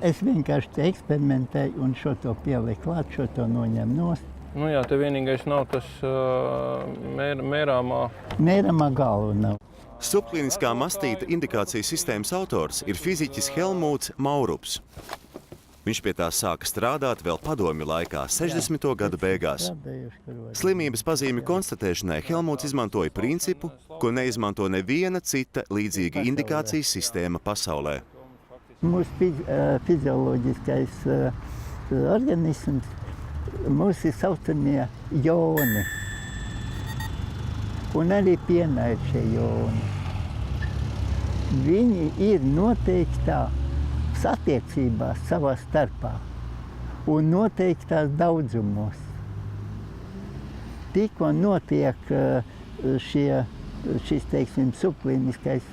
Es vienkārši te eksperimentēju un šo to pieliku klāt, šo to noņem nost. Nu jā, te vienīgais nav tas mērāmā. Mērāmā galva nav. Subkliniskā mastīta indikācijas sistēmas autors ir fiziķis Helmuts Maurups. Viņš pie tā sāka strādāt vēl padomju laikā, 60. gadu beigās. Slimības pazīmju konstatēšanai Helmuts izmantoja principu, ko neizmanto neviena cita līdzīga indikācijas sistēma pasaulē. Mūsu fizioloģiskais organisms, mūsu saucamie joni. Un arī pienā ir šie joni. Viņi ir noteiktā attiecībās savā starpā un noteiktās daudzumos. Tikko notiek šis, teiksim, subkliniskais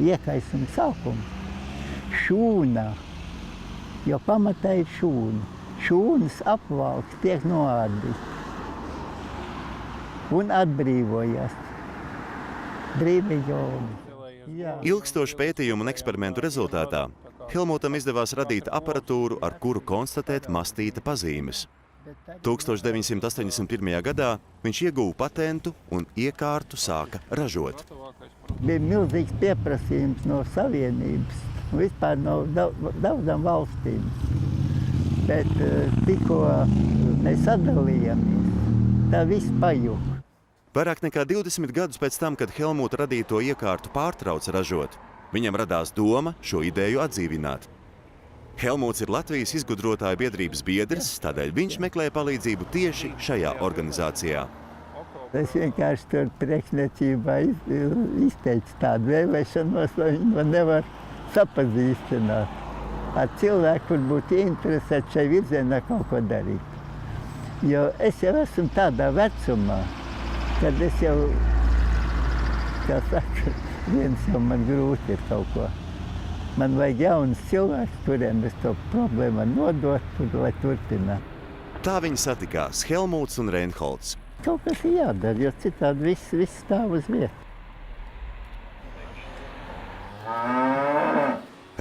iekaisuma sākums, šūnā, jo pamatā ir šūna. Šūnas apvalks tiek noārdīts un atbrīvojas brīvi joni. Ilgstošu pētījumu un eksperimentu rezultātā Helmutam izdevās radīt aparatūru, ar kuru konstatēt mastīta pazīmes. 1981. gadā viņš ieguva patentu un iekārtu sāka ražot. Bija milzīgs pieprasījums no Savienības, vispār no daudzām valstīm. Bet tikko mēs sadalījāmies, tā viss pajuka. Vairāk nekā 20 gadus pēc tam, kad Helmuta radīto iekārtu pārtrauca ražot, viņam radās doma šo ideju atdzīvināt. Helmuts ir Latvijas izgudrotāju biedrības biedrs, tādēļ viņš meklē palīdzību tieši šajā organizācijā. Es vienkārši tur priekšniecībā izteicu tādu vēlēšanos, lai viņi man nevar sapazīstināt ar cilvēku, kur būtu interesēts šai virzienā kaut ko darīt. Jo es jau esmu tādā vecumā, kad es jau, kā saka, viens jau man grūti ir kaut ko. Man vajag jaunas cilvēks, kuriem es to problēmu var nodot, lai turpināt. Tā viņi satikās, Helmuts un Reinholds. Kaut kas ir jādara, jo citādi viss stāv uz vietu.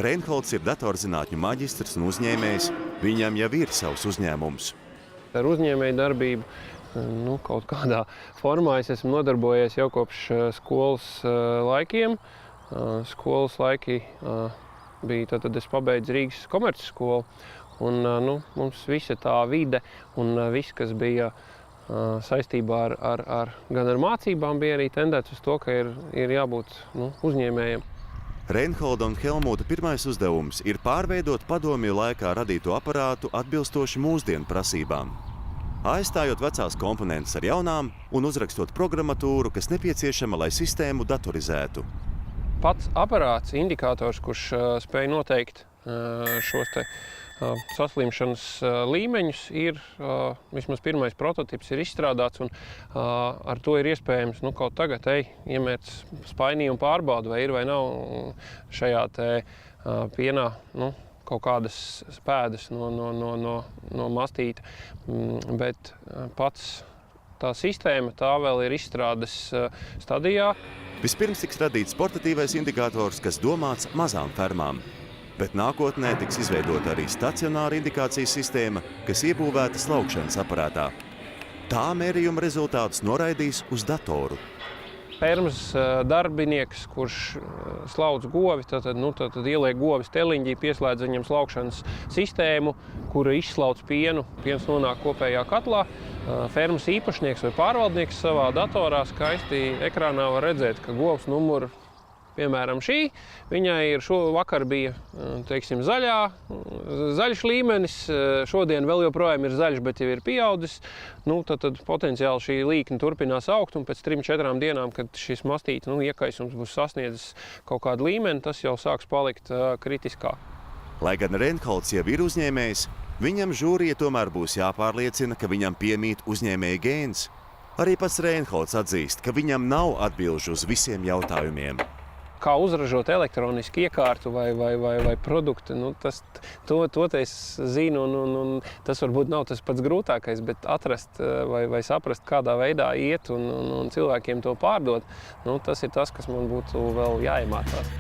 Reinholds ir datorzinātņu maģistrs un uzņēmējs. Viņam jau ir savs uzņēmums. Ar uzņēmēju darbību kaut kādā formā es esmu nodarbojies jau kopš skolas laikiem. Skolas laiki bija tad es pabeidzu Rīgas komercskolu. Un mums visa tā vide un viss, kas bija saistībā gan ar mācībām, bija arī tendēts uz to, ka ir jābūt uzņēmējiem. Reinholda un Helmuta pirmais uzdevums ir pārveidot padomju laikā radīto aparātu atbilstoši mūsdienu prasībām. Aizstājot vecās komponentes ar jaunām un uzrakstot programmatūru, kas nepieciešama, lai sistēmu datorizētu. Pats aparāts, indikators, kurš spēj noteikt šos te saslimšanas līmeņus, ir vismaz pirmais prototips ir izstrādāts, un ar to ir iespējams kaut tagad iemērt spainī un pārbaudu, vai ir vai nav šajā te pienā kaut kādas pēdas no mastīta, bet pats tā sistēma tā vēl ir izstrādes stadijā. Vispirms tiks radīts portatīvais indikators, kas domāts mazām fermām. Bet nākotnē tiks izveidota arī stacionāra indikācijas sistēma, kas iebūvēta slaukšanas aparātā. Tā mērījuma rezultātus noraidīs uz datoru. Fermas darbinieks, kurš slauc govi, tad ieliek govis teliņģī, pieslēdz viņam slaukšanas sistēmu, kura izslauc pienu. Piens nonāk kopējā katlā. Fermas īpašnieks vai pārvaldnieks savā datorā skaisti ekrānā var redzēt, ka govs numuru, piemēram, šī, viņai ir šovakar bija, teiksim, zaļš līmenis, šodien vēl joprojām ir zaļš, bet jau ir pieaudzis. Tad potenciāli šī līkne turpinās augt, un pēc 3-4 dienām, kad šis mastīta iekaisums būs sasniedzis kaut kādu līmeni, tas jau sāks palikt kritiskā. Lai gan Reinholds jau ir uzņēmējs, viņam žūrija tomēr būs jāpārliecina, ka viņam piemīt uzņēmēja gēns. Arī pats Reinholds atzīst, ka viņam nav atbilžu uz visiem jautājumiem. Kā uzražot elektronisku iekārtu vai produktu, to es zinu, un tas varbūt nav tas pats grūtākais, bet atrast vai saprast, kādā veidā iet un cilvēkiem to pārdot, tas ir tas, kas man būtu vēl jāiemācās.